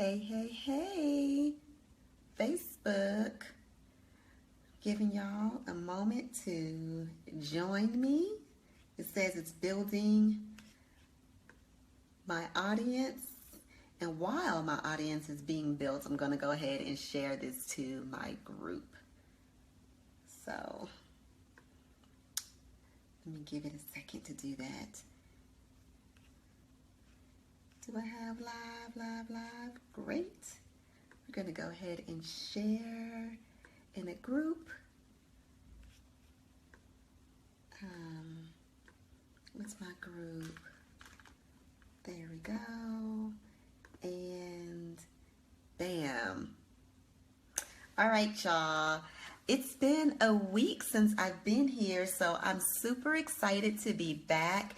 Hey, hey, hey, Facebook. Giving y'all a moment to join me. It says it's building my audience. And while my audience is being built, I'm going to go ahead and share this to my group. So let me give it a second to do that. Do I have live? Great. We're going to go ahead and share in a group. What's my group? There we go. And bam. All right, y'all. It's been a week since I've been here, so I'm super excited to be back.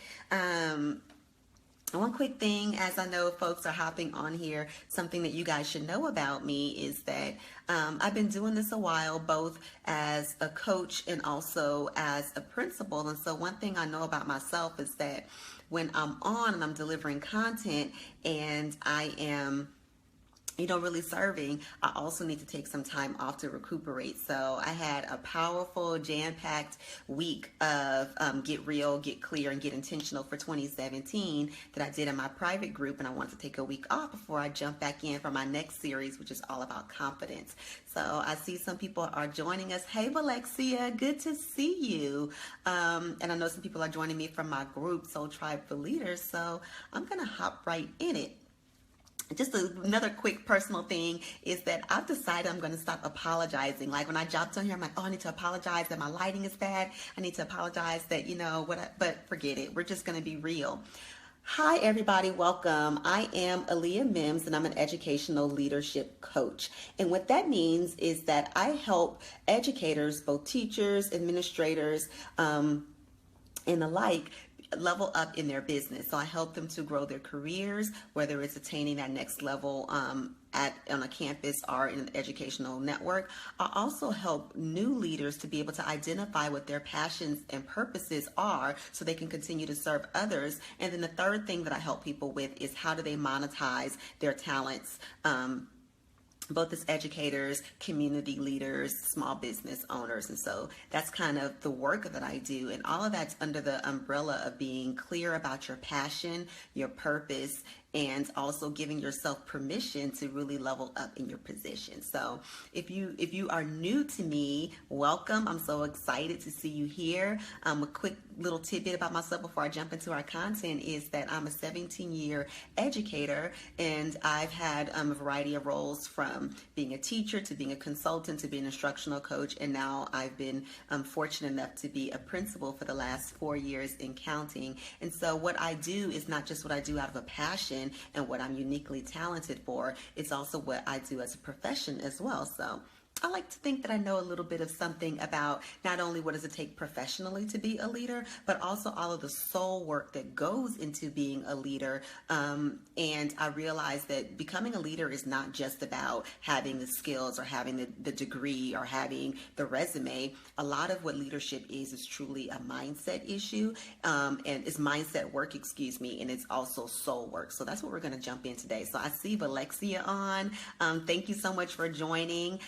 One quick thing, as I know folks are hopping on here, something that you guys should know about me is that I've been doing this a while, both as a coach and also as a principal. And so one thing I know about myself is that when I'm on and I'm delivering content and I am really serving, I also need to take some time off to recuperate. So I had a powerful, jam-packed week of Get Real, Get Clear, and Get Intentional for 2017 that I did in my private group, and I want to take a week off before I jump back in for my next series, which is all about confidence. So I see some people are joining us. Hey, Alexia, good to see you. And I know some people are joining me from my group, Soul Tribe for Leaders, so I'm going to hop right in it. Just another quick personal thing is that I've decided I'm going to stop apologizing. Like when I jumped on here, I'm like, oh, I need to apologize that my lighting is bad. I need to apologize that, but forget it. We're just going to be real. Hi, everybody. Welcome. I am Aaliyah Mims, and I'm an educational leadership coach. And what that means is that I help educators, both teachers, administrators, and the like, level up in their business. So I help them to grow their careers, whether it's attaining that next level on a campus or in an educational network. I also help new leaders to be able to identify what their passions and purposes are so they can continue to serve others. And then the third thing that I help people with is how do they monetize their talents, both as educators, community leaders, small business owners. And so that's kind of the work that I do. And all of that's under the umbrella of being clear about your passion, your purpose, and also giving yourself permission to really level up in your position. So if you are new to me, welcome. I'm so excited to see you here. A quick little tidbit about myself before I jump into our content is that I'm a 17-year educator, and I've had a variety of roles from being a teacher to being a consultant to being an instructional coach, and now I've been fortunate enough to be a principal for the last 4 years in counting. And so what I do is not just what I do out of a passion and what I'm uniquely talented for, it's also what I do as a profession as well. So I like to think that I know a little bit of something about not only what does it take professionally to be a leader, but also all of the soul work that goes into being a leader. And I realize that becoming a leader is not just about having the skills or having the degree or having the resume. A lot of what leadership is truly a mindset issue, and it's mindset work, and it's also soul work. So that's what we're going to jump in today. So I see Alexia on. Thank you so much for joining.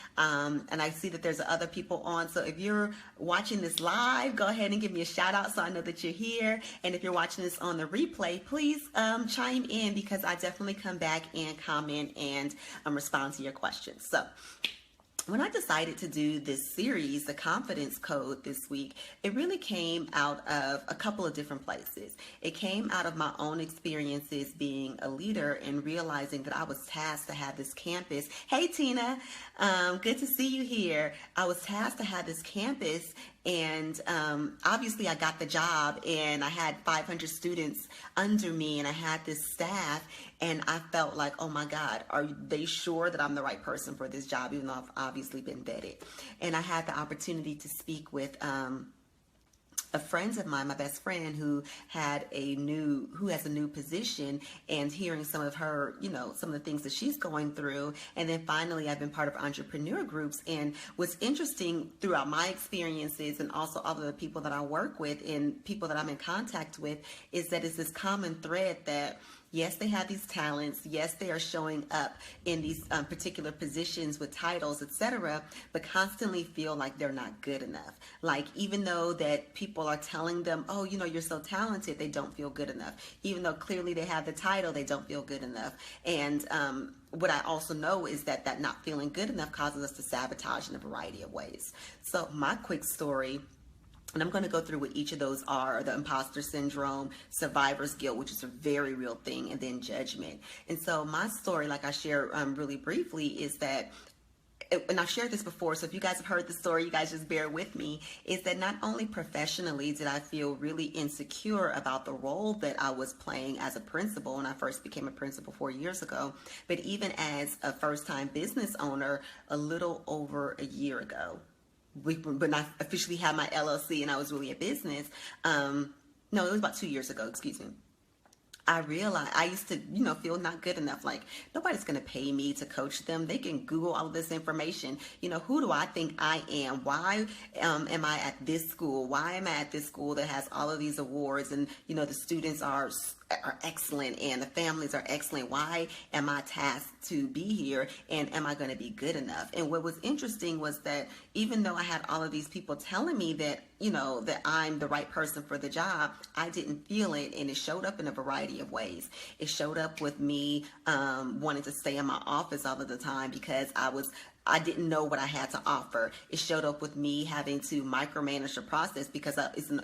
And I see that there's other people on. So if you're watching this live, go ahead and give me a shout out so I know that you're here. And if you're watching this on the replay, please chime in, because I definitely come back and comment and respond to your questions. So when I decided to do this series, the Confidence Code, this week, it really came out of a couple of different places. It came out of my own experiences being a leader and realizing that I was tasked to have this campus. Hey, Tina, good to see you here. I was tasked to have this campus, and obviously I got the job, and I had 500 students under me, and I had this staff, and I felt like, oh my God, are they sure that I'm the right person for this job, even though I've obviously been vetted? And I had the opportunity to speak with a friend of mine, my best friend, who has a new position, and hearing some of her, some of the things that she's going through. And then finally, I've been part of entrepreneur groups. And what's interesting throughout my experiences and also all of the people that I work with and people that I'm in contact with is that it's this common thread that Yes, they have these talents. Yes, they are showing up in these particular positions with titles, etc., but constantly feel like they're not good enough. Like, even though that people are telling them, oh, you're so talented, they don't feel good enough. Even though clearly they have the title, they don't feel good enough. And what I also know is that not feeling good enough causes us to sabotage in a variety of ways. So my quick story, and I'm going to go through what each of those are: the imposter syndrome, survivor's guilt, which is a very real thing, and then judgment. And so my story, like I share really briefly, is that, and I've shared this before, so if you guys have heard the story, you guys just bear with me, is that not only professionally did I feel really insecure about the role that I was playing as a principal when I first became a principal 4 years ago, but even as a first-time business owner a little over a year ago. When I officially had my LLC and I was really a business. No, it was about 2 years ago, excuse me. I realized I used to, feel not good enough. Like, nobody's going to pay me to coach them. They can Google all of this information. Who do I think I am? Why am I at this school? Why am I at this school that has all of these awards? And, the students are excellent and the families are excellent. Why am I tasked to be here, and am I going to be good enough? And what was interesting was that even though I had all of these people telling me that, that I'm the right person for the job, I didn't feel it, and it showed up in a variety of ways. It showed up with me wanting to stay in my office all of the time because I didn't know what I had to offer. It showed up with me having to micromanage the process because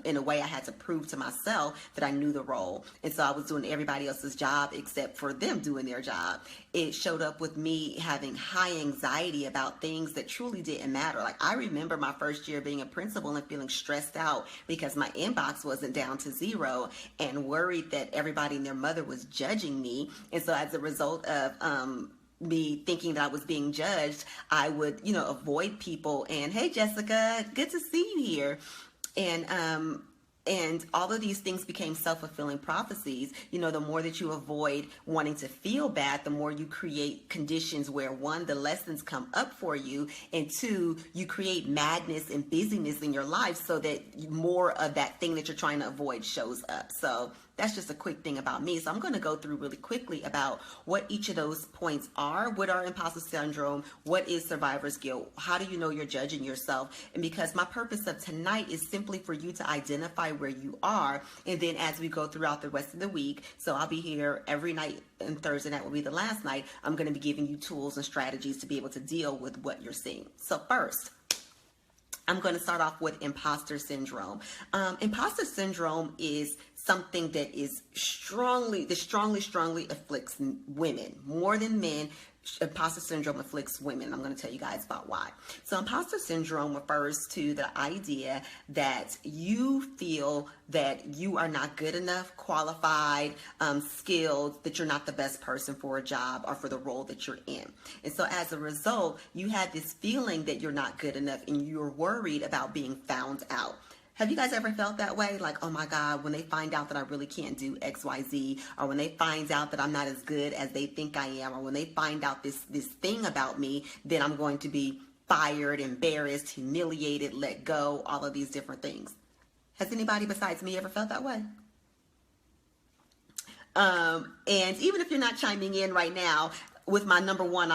in a way I had to prove to myself that I knew the role. And so I was doing everybody else's job except for them doing their job. It showed up with me having high anxiety about things that truly didn't matter. Like, I remember my first year being a principal and feeling stressed out because my inbox wasn't down to zero, and worried that everybody and their mother was judging me. And so as a result of me thinking that I was being judged, I would, avoid people. And, hey, Jessica, good to see you here. And all of these things became self-fulfilling prophecies. The more that you avoid wanting to feel bad, the more you create conditions where, one, the lessons come up for you, and two, you create madness and busyness in your life so that more of that thing that you're trying to avoid shows up. So that's just a quick thing about me. So I'm going to go through really quickly about what each of those points are. What are imposter syndrome? What is survivor's guilt? How do you know you're judging yourself? And because my purpose of tonight is simply for you to identify where you are, and then as we go throughout the rest of the week, so I'll be here every night, and Thursday night will be the last night, I'm going to be giving you tools and strategies to be able to deal with what you're seeing. So first, I'm going to start off with imposter syndrome. Imposter syndrome is something that is strongly afflicts women more than men. Imposter syndrome afflicts women. I'm going to tell you guys about why. So imposter syndrome refers to the idea that you feel that you are not good enough, qualified, skilled, that you're not the best person for a job or for the role that you're in. And so as a result, you have this feeling that you're not good enough, and you're worried about being found out. Have you guys ever felt that way? Like, oh my God, when they find out that I really can't do X, Y, Z, or when they find out that I'm not as good as they think I am, or when they find out this thing about me, then I'm going to be fired, embarrassed, humiliated, let go, all of these different things. Has anybody besides me ever felt that way? And even if you're not chiming in right now, with my number one,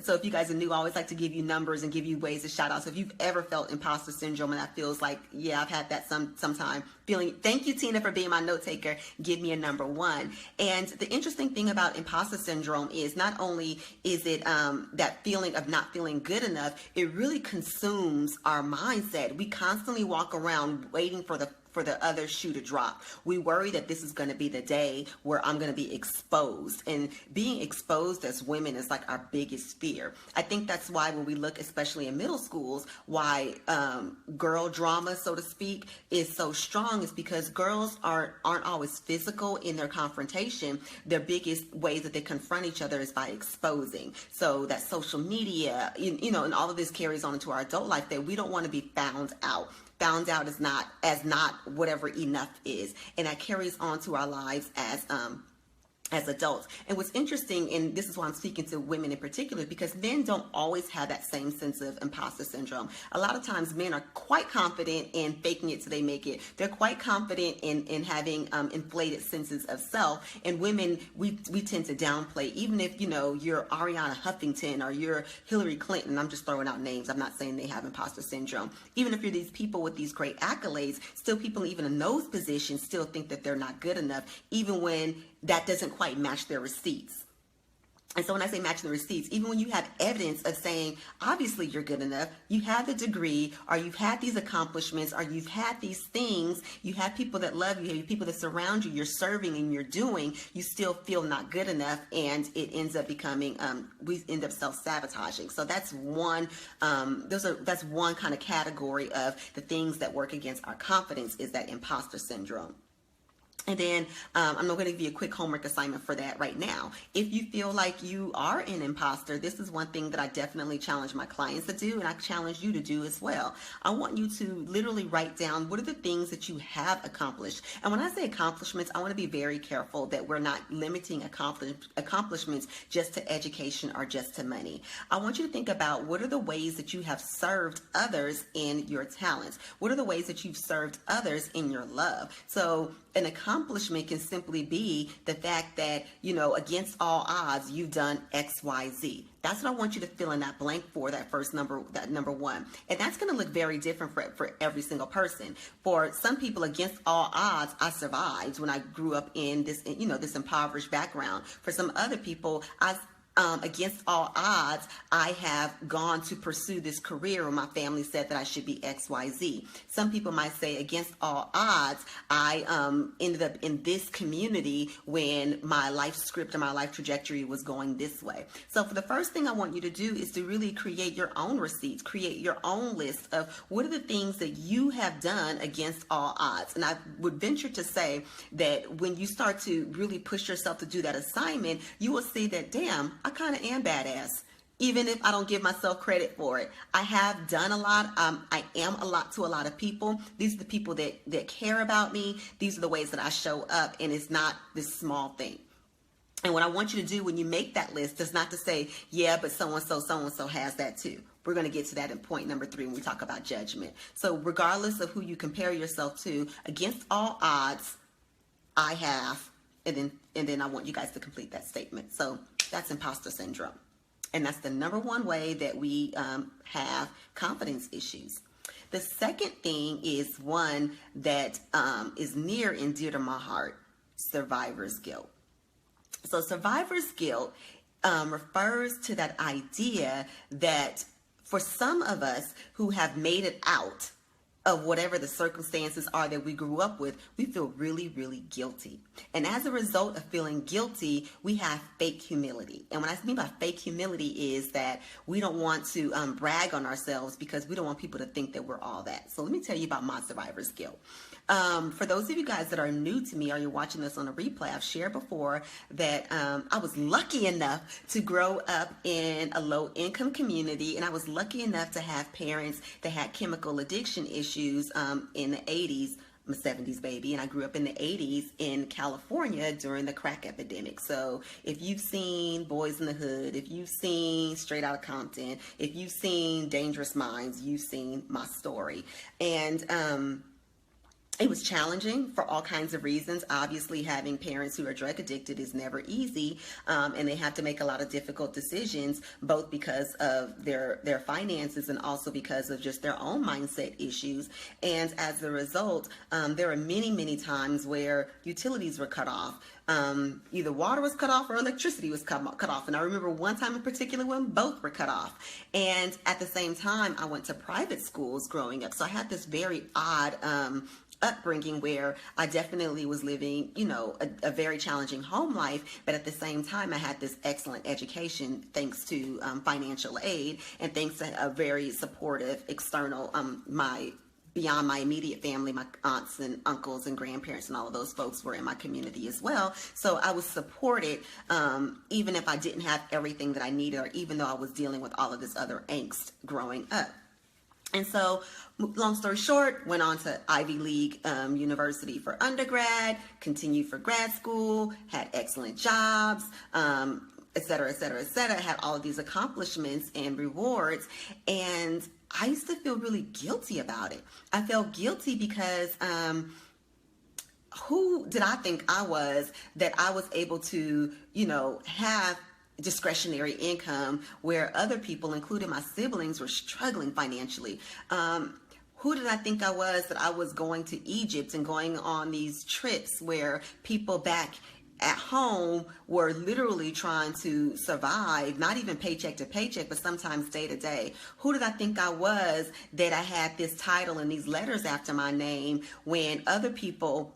so if you guys are new, I always like to give you numbers and give you ways to shout out. So if you've ever felt imposter syndrome and that feels like, yeah, I've had that sometime feeling, thank you, Tina, for being my note taker. Give me a number one. And the interesting thing about imposter syndrome is not only is it that feeling of not feeling good enough, it really consumes our mindset. We constantly walk around waiting for the other shoe to drop. We worry that this is going to be the day where I'm going to be exposed. And being exposed as women is like our biggest fear. I think that's why when we look, especially in middle schools, why girl drama, so to speak, is so strong, is because girls aren't always physical in their confrontation. Their biggest ways that they confront each other is by exposing. So that social media, and all of this carries on into our adult life, that we don't want to be found out. Found out as not whatever enough is, and that carries on to our lives as as adults. And what's interesting, and this is why I'm speaking to women in particular, because men don't always have that same sense of imposter syndrome. A lot of times men are quite confident in faking it till they make it. They're quite confident in having inflated senses of self. And women, we tend to downplay, even if, you're Ariana Huffington or you're Hillary Clinton. I'm just throwing out names. I'm not saying they have imposter syndrome. Even if you're these people with these great accolades, still people even in those positions still think that they're not good enough, even when that doesn't quite match their receipts. And so when I say matching the receipts, even when you have evidence of saying, obviously you're good enough, you have the degree, or you've had these accomplishments, or you've had these things, you have people that love you, you have people that surround you, you're serving and you're doing, you still feel not good enough, and it ends up becoming, we end up self-sabotaging. So that's one, that's one kind of category of the things that work against our confidence, is that imposter syndrome. And then I'm going to give you a quick homework assignment for that right now. If you feel like you are an imposter, this is one thing that I definitely challenge my clients to do, and I challenge you to do as well. I want you to literally write down what are the things that you have accomplished. And when I say accomplishments, I want to be very careful that we're not limiting accomplishments just to education or just to money. I want you to think about what are the ways that you have served others in your talents. What are the ways that you've served others in your love? So an accomplishment can simply be the fact that, against all odds, you've done X, Y, Z. That's what I want you to fill in that blank for, that first number, that number one. And that's going to look very different for every single person. For some people, against all odds, I survived when I grew up in this, this impoverished background. For some other people, against all odds, I have gone to pursue this career when my family said that I should be X, Y, Z. Some people might say, against all odds, I ended up in this community when my life script and my life trajectory was going this way. So for the first thing I want you to do is to really create your own receipts, create your own list of what are the things that you have done against all odds. And I would venture to say that when you start to really push yourself to do that assignment, you will see that, damn, I kind of am badass, even if I don't give myself credit for it. I have done a lot. I am a lot to a lot of people. These are the people that care about me. These are the ways that I show up, and it's not this small thing. And what I want you to do when you make that list is not to say, yeah, but so-and-so has that too. We're going to get to that in point number 3 when we talk about judgment. So regardless of who you compare yourself to, against all odds, I have, and then I want you guys to complete that statement. So that's imposter syndrome. And that's the number one way that we have confidence issues. The second thing is one that is near and dear to my heart: survivor's guilt. So survivor's guilt refers to that idea that for some of us who have made it out of whatever the circumstances are that we grew up with, we feel really, really guilty. And as a result of feeling guilty, we have fake humility. And what I mean by fake humility is that we don't want to brag on ourselves because we don't want people to think that we're all that. So let me tell you about my survivor's guilt. For those of you guys that are new to me or you're watching this on a replay, I've shared before that I was lucky enough to grow up in a low-income community, and I was lucky enough to have parents that had chemical addiction issues in the 80s. I'm a 70s baby, and I grew up in the 80s in California during the crack epidemic. So if you've seen Boys in the Hood, if you've seen Straight Outta Compton, if you've seen Dangerous Minds, you've seen my story. And it was challenging for all kinds of reasons. Obviously, having parents who are drug addicted is never easy, and they have to make a lot of difficult decisions, both because of their finances and also because of just their own mindset issues. And as a result, there are many, many times where utilities were cut off. Either water was cut off or electricity was cut off. And I remember one time in particular when both were cut off. And at the same time, I went to private schools growing up. So I had this very odd upbringing where I definitely was living, a very challenging home life, but at the same time I had this excellent education thanks to financial aid and thanks to a very supportive external, beyond my immediate family, my aunts and uncles and grandparents and all of those folks were in my community as well. So I was supported even if I didn't have everything that I needed, or even though I was dealing with all of this other angst growing up. And so, long story short, went on to Ivy League university for undergrad, continued for grad school, had excellent jobs, et cetera, et cetera, et cetera, had all of these accomplishments and rewards. And I used to feel really guilty about it. I felt guilty because who did I think I was that I was able to, have discretionary income where other people, including my siblings, were struggling financially? Who did I think I was that I was going to Egypt and going on these trips where people back at home were literally trying to survive, not even paycheck to paycheck, but sometimes day to day? Who did I think I was that I had this title and these letters after my name when other people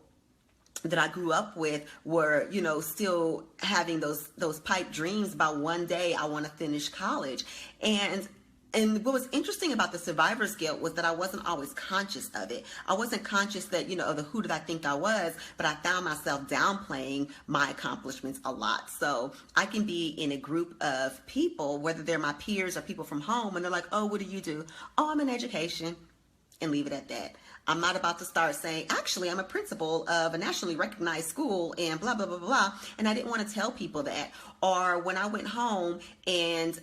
that I grew up with were, still having those pipe dreams about one day I want to finish college? And what was interesting about the survivor's guilt was that I wasn't always conscious of it. I wasn't conscious that, of the who did I think I was, but I found myself downplaying my accomplishments a lot. So I can be in a group of people, whether they're my peers or people from home, and they're like, oh, what do you do? Oh, I'm in education, and leave it at that. I'm not about to start saying, actually, I'm a principal of a nationally recognized school and blah, blah, blah, blah. And I didn't want to tell people that. Or when I went home and,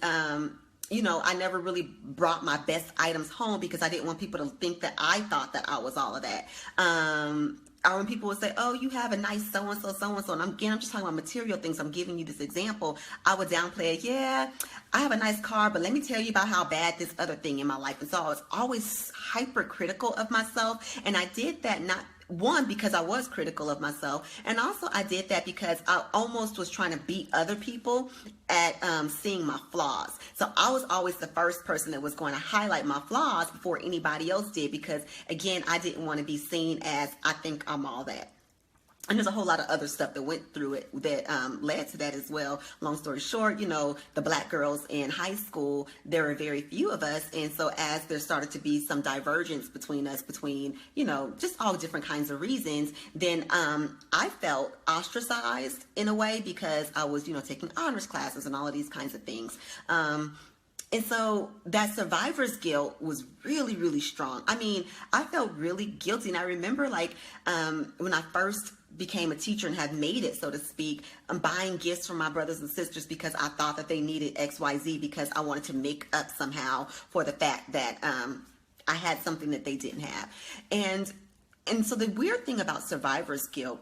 I never really brought my best items home because I didn't want people to think that I thought that I was all of that. Or when people would say, oh, you have a nice so-and-so, so-and-so, and I'm just talking about material things. I'm giving you this example. I would downplay it. Yeah, I have a nice car, but let me tell you about how bad this other thing in my life. And so I was always hypercritical of myself. And I did that not one, because I was critical of myself. And also I did that because I almost was trying to beat other people at seeing my flaws. So I was always the first person that was going to highlight my flaws before anybody else did, because again, I didn't want to be seen as I think I'm all that. And there's a whole lot of other stuff that went through it that led to that as well. Long story short, the black girls in high school, there were very few of us. And so as there started to be some divergence between us, just all different kinds of reasons, then I felt ostracized in a way because I was, taking honors classes and all of these kinds of things. And so that survivor's guilt was really, really strong. I mean, I felt really guilty. And I remember when I first became a teacher and had made it, so to speak, I'm buying gifts for my brothers and sisters because I thought that they needed XYZ because I wanted to make up somehow for the fact that I had something that they didn't have. And so the weird thing about survivor's guilt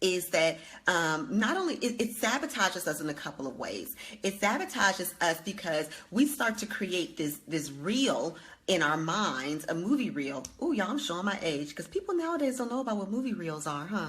is that not only it sabotages us in a couple of ways. It sabotages us because we start to create this reel in our minds, a movie reel. Oh, y'all, I'm showing my age because people nowadays don't know about what movie reels are, huh?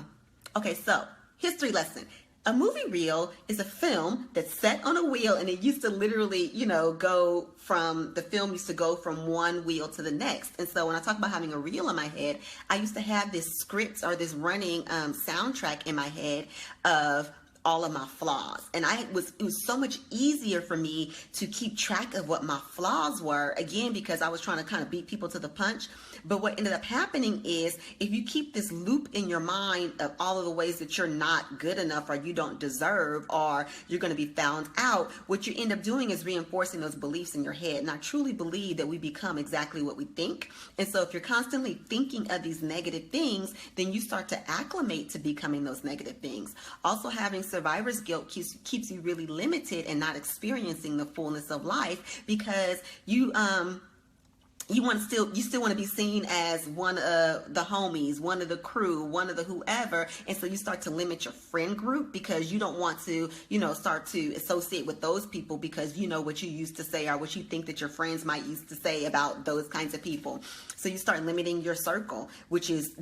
Okay, so history lesson. A movie reel is a film that's set on a wheel, and it used to literally, the film used to go from one wheel to the next. And so when I talk about having a reel in my head, I used to have this script or this running soundtrack in my head of all of my flaws. And it was so much easier for me to keep track of what my flaws were, again, because I was trying to kind of beat people to the punch. But what ended up happening is if you keep this loop in your mind of all of the ways that you're not good enough or you don't deserve or you're going to be found out, what you end up doing is reinforcing those beliefs in your head. And I truly believe that we become exactly what we think. And so if you're constantly thinking of these negative things, then you start to acclimate to becoming those negative things. Also, having survivor's guilt keeps you really limited and not experiencing the fullness of life because you still want to be seen as one of the homies, one of the crew, one of the whoever. And so you start to limit your friend group because you don't want to, start to associate with those people because you know what you used to say or what you think that your friends might used to say about those kinds of people. So you start limiting your circle, which is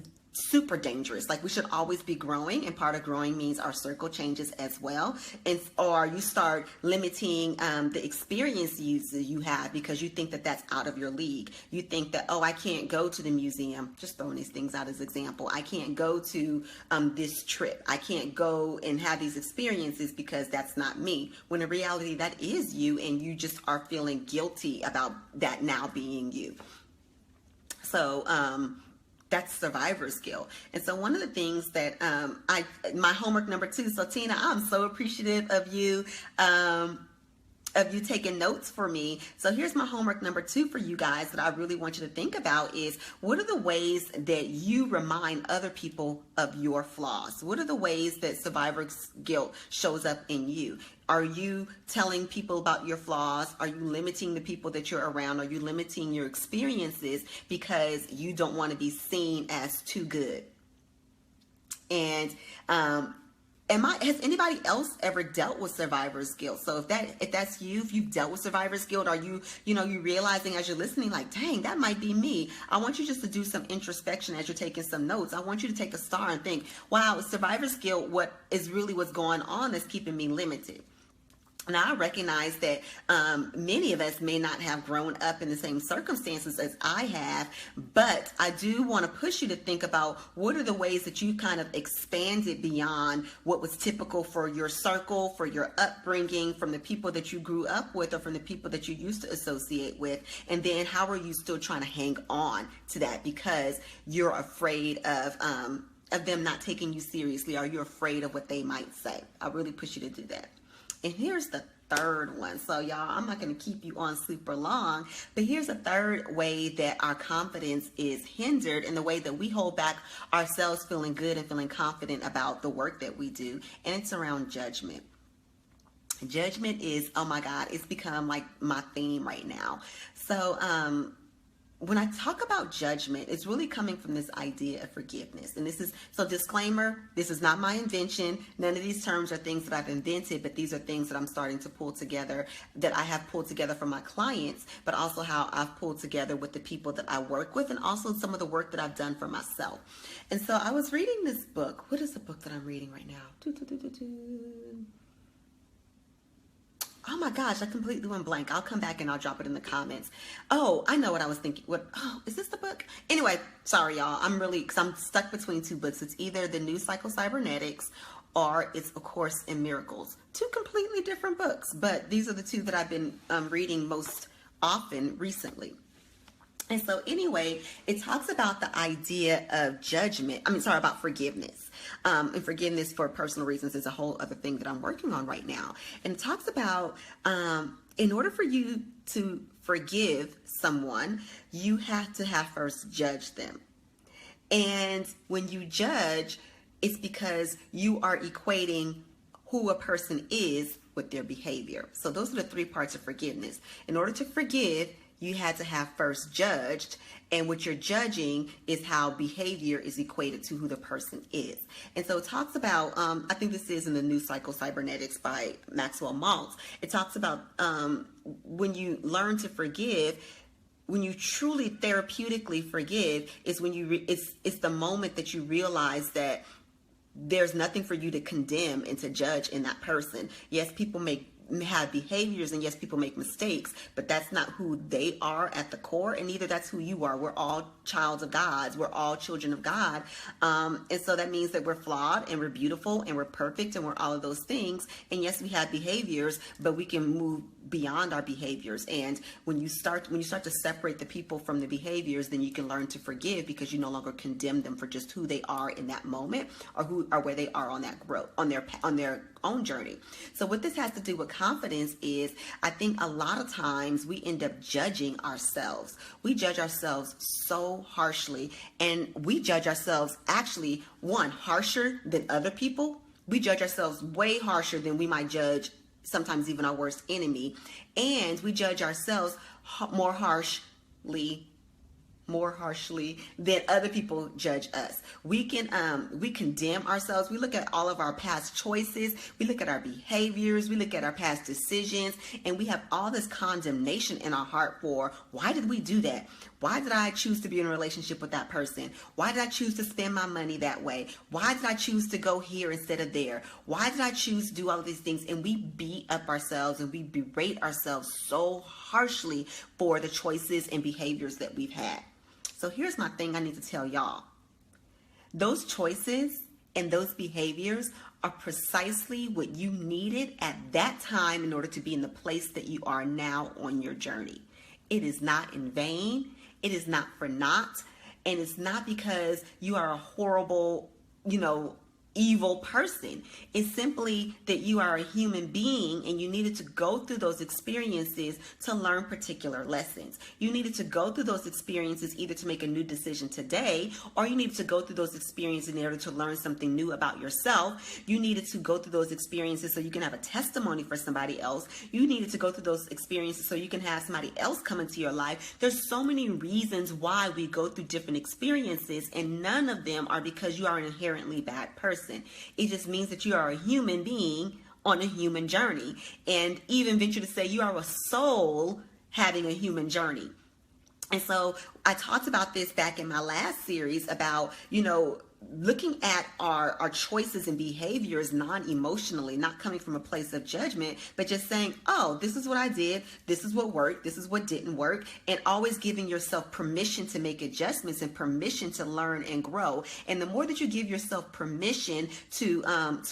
super dangerous. Like, we should always be growing, and part of growing means our circle changes as well. Or you start limiting the experiences you have because you think that that's out of your league. You think that, oh, I can't go to the museum. Just throwing these things out as example. I can't go to this trip. I can't go and have these experiences because that's not me. When in reality, that is you, and you just are feeling guilty about that now being you. So, that's survivor's guilt. And so one of the things that my homework number 2, so Tina, I'm so appreciative of you of you taking notes for me. So here's my homework number 2 for you guys that I really want you to think about is, what are the ways that you remind other people of your flaws? What are the ways that survivor's guilt shows up in you? Are you telling people about your flaws? Are you limiting the people that you're around? Are you limiting your experiences because you don't want to be seen as too good? And has anybody else ever dealt with survivor's guilt? So if that's you, if you've dealt with survivor's guilt, are you realizing as you're listening, like, dang, that might be me? I want you just to do some introspection as you're taking some notes. I want you to take a star and think, wow, survivor's guilt, what is really what's going on that's keeping me limited? Now, I recognize that many of us may not have grown up in the same circumstances as I have, but I do want to push you to think about what are the ways that you kind of expanded beyond what was typical for your circle, for your upbringing, from the people that you grew up with or from the people that you used to associate with, and then how are you still trying to hang on to that because you're afraid of them not taking you seriously, or you're afraid of what they might say. I really push you to do that. And here's the third one. So y'all, I'm not going to keep you on super long, but here's a third way that our confidence is hindered, and the way that we hold back ourselves feeling good and feeling confident about the work that we do. And it's around judgment. Judgment is, oh my God, it's become like my theme right now. So, when I talk about judgment, it's really coming from this idea of forgiveness. And so disclaimer, this is not my invention. None of these terms are things that I've invented, but these are things that I'm starting to pull together, that I have pulled together from my clients, but also how I've pulled together with the people that I work with, and also some of the work that I've done for myself. And so I was reading this book. What is the book that I'm reading right now? Oh my gosh, I completely went blank. I'll come back and I'll drop it in the comments. Oh, I know what I was thinking. Is this the book? Anyway, sorry y'all. Because I'm stuck between 2 books. It's either The New Psycho-Cybernetics or it's A Course in Miracles. 2 completely different books, but these are the 2 that I've been reading most often recently. And so anyway, it talks about the idea of about forgiveness. And forgiveness for personal reasons is a whole other thing that I'm working on right now. And it talks about, in order for you to forgive someone, you have to have first judged them. And when you judge, it's because you are equating who a person is with their behavior. So those are the 3 parts of forgiveness. In order to forgive, you had to have first judged, and what you're judging is how behavior is equated to who the person is. And so it talks about, I think this is in The New Psycho-Cybernetics by Maxwell Maltz. It talks about when you learn to forgive, when you truly therapeutically forgive, is when it's the moment that you realize that there's nothing for you to condemn and to judge in that person. Yes, people have behaviors, and yes, people make mistakes, but that's not who they are at the core, and neither that's who you are. We're all childs of God. We're all children of God. And so that means that we're flawed, and we're beautiful, and we're perfect, and we're all of those things. And yes, we have behaviors, but we can move beyond our behaviors. And when you start to separate the people from the behaviors, then you can learn to forgive, because you no longer condemn them for just who they are in that moment, or where they are on that growth, on their own journey. So what this has to do with confidence is, I think a lot of times we end up judging ourselves. We judge ourselves so harshly, and we judge ourselves actually, harsher than other people. We judge ourselves way harsher than we might judge sometimes even our worst enemy. And we judge ourselves more harshly than other people judge us. We condemn ourselves. We look at all of our past choices. We look at our behaviors. We look at our past decisions, and we have all this condemnation in our heart for, why did we do that? Why did I choose to be in a relationship with that person? Why did I choose to spend my money that way? Why did I choose to go here instead of there? Why did I choose to do all of these things? And we beat up ourselves, and we berate ourselves so harshly for the choices and behaviors that we've had. So here's my thing I need to tell y'all. Those choices and those behaviors are precisely what you needed at that time in order to be in the place that you are now on your journey. It is not in vain. It is not for naught. And it's not because you are a horrible, evil person. It's simply that you are a human being and you needed to go through those experiences to learn particular lessons. You needed to go through those experiences either to make a new decision today, or you needed to go through those experiences in order to learn something new about yourself. You needed to go through those experiences so you can have a testimony for somebody else. You needed to go through those experiences so you can have somebody else come into your life. There's so many reasons why we go through different experiences, and none of them are because you are an inherently bad person. It just means that you are a human being on a human journey, and even venture to say you are a soul having a human journey. And so I talked about this back in my last series about, looking at our choices and behaviors non-emotionally, not coming from a place of judgment, but just saying, oh, this is what I did, this is what worked, this is what didn't work, and always giving yourself permission to make adjustments and permission to learn and grow. And the more that you give yourself permission to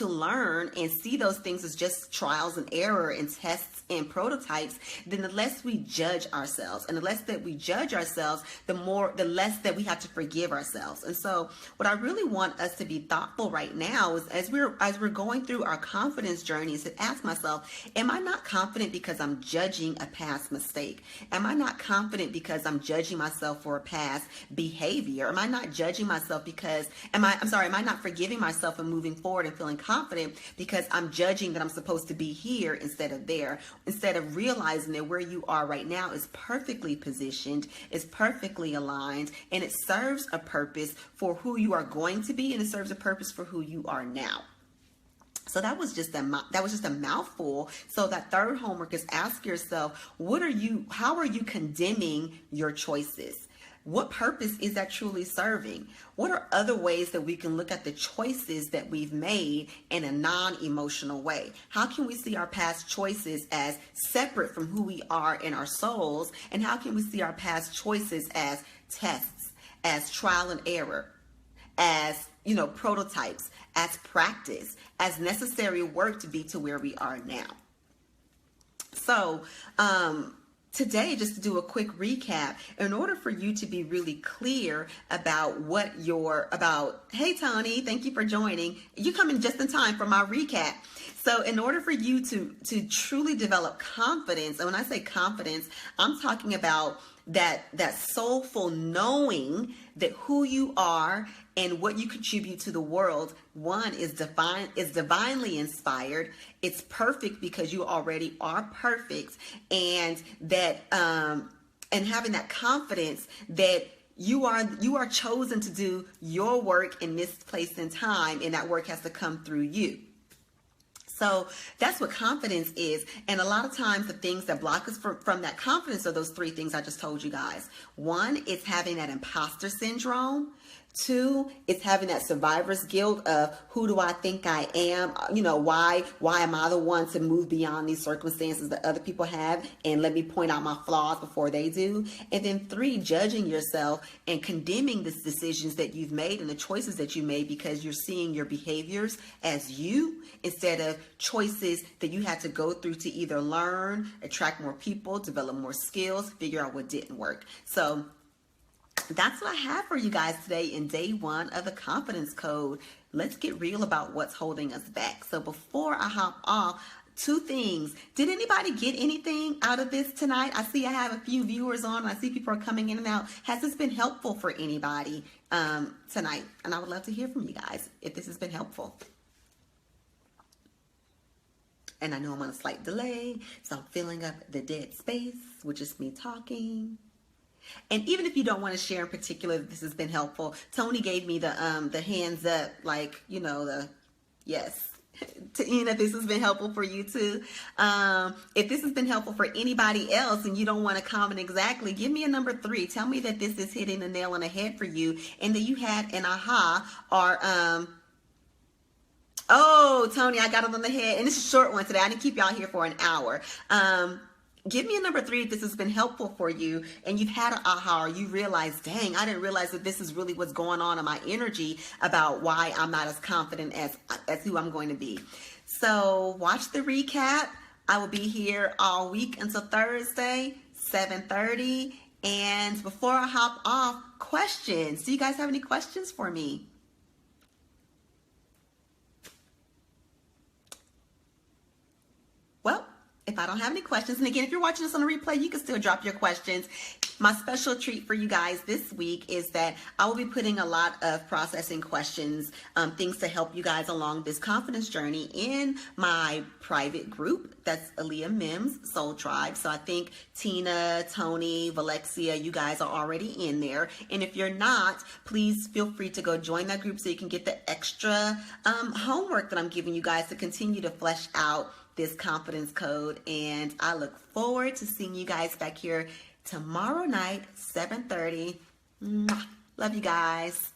learn and see those things as just trials and error and tests and prototypes, then the less we judge ourselves. And the less that we judge ourselves, the less that we have to forgive ourselves. And so what I really want us to be thoughtful right now is as we're going through our confidence journey is to ask myself, am I not confident because I'm judging a past mistake? Am I not confident because I'm judging myself for a past behavior? Am I not judging myself because am I not forgiving myself and moving forward and feeling confident because I'm judging that I'm supposed to be here instead of there, instead of realizing that where you are right now is perfectly positioned, is perfectly aligned, and it serves a purpose for who you are going to be, and it serves a purpose for who you are now. So that was just a mouthful. So that third homework is ask yourself, how are you condemning your choices? What purpose is that truly serving? What are other ways that we can look at the choices that we've made in a non-emotional way? How can we see our past choices as separate from who we are in our souls? And how can we see our past choices as tests, as trial and error, as prototypes, as practice, as necessary work to be to where we are now? So today, just to do a quick recap, in order for you to be really clear about hey Tony, thank you for joining. You come in just in time for my recap. So in order for you to truly develop confidence, and when I say confidence, I'm talking about that soulful knowing that who you are and what you contribute to the world, one, is divinely inspired. It's perfect because you already are perfect, and that and having that confidence that you are chosen to do your work in this place and time, and that work has to come through you. So that's what confidence is. And a lot of times the things that block us from that confidence are those three things I just told you guys. One is having that imposter syndrome. Two, it's having that survivor's guilt of who do I think I am? Why am I the one to move beyond these circumstances that other people have? And let me point out my flaws before they do. And then three, judging yourself and condemning the decisions that you've made and the choices that you made because you're seeing your behaviors as you instead of choices that you had to go through to either learn, attract more people, develop more skills, figure out what didn't work. So that's what I have for you guys today in day one of the confidence code. Let's get real about what's holding us back. So before I hop off, two things. Did anybody get anything out of this tonight? I see I have a few viewers on. I see people are coming in and out. Has this been helpful for anybody tonight? And I would love to hear from you guys if this has been helpful. And I know I'm on a slight delay, so I'm filling up the dead space, which is me talking. And even if you don't want to share in particular that this has been helpful, Tony gave me the hands up, yes. If this has been helpful for you too. If this has been helpful for anybody else and you don't want to comment exactly, give me a number 3. Tell me that this is hitting the nail on the head for you and that you had an aha or oh, Tony, I got it on the head. And this is a short one today. I didn't keep y'all here for an hour. Give me a number 3 if this has been helpful for you and you've had an aha or you realize, dang, I didn't realize that this is really what's going on in my energy about why I'm not as confident as who I'm going to be. So watch the recap. I will be here all week until Thursday, 7:30. And before I hop off, questions. Do you guys have any questions for me? I don't have any questions. And again, if you're watching this on a replay, you can still drop your questions. My special treat for you guys this week is that I will be putting a lot of processing questions, things to help you guys along this confidence journey in my private group. That's Aaliyah Mims Soul Tribe. So I think Tina, Tony, Valexia, you guys are already in there. And if you're not, please feel free to go join that group so you can get the extra homework that I'm giving you guys to continue to flesh out this confidence code. And I look forward to seeing you guys back here tomorrow night, 7:30. Love you guys.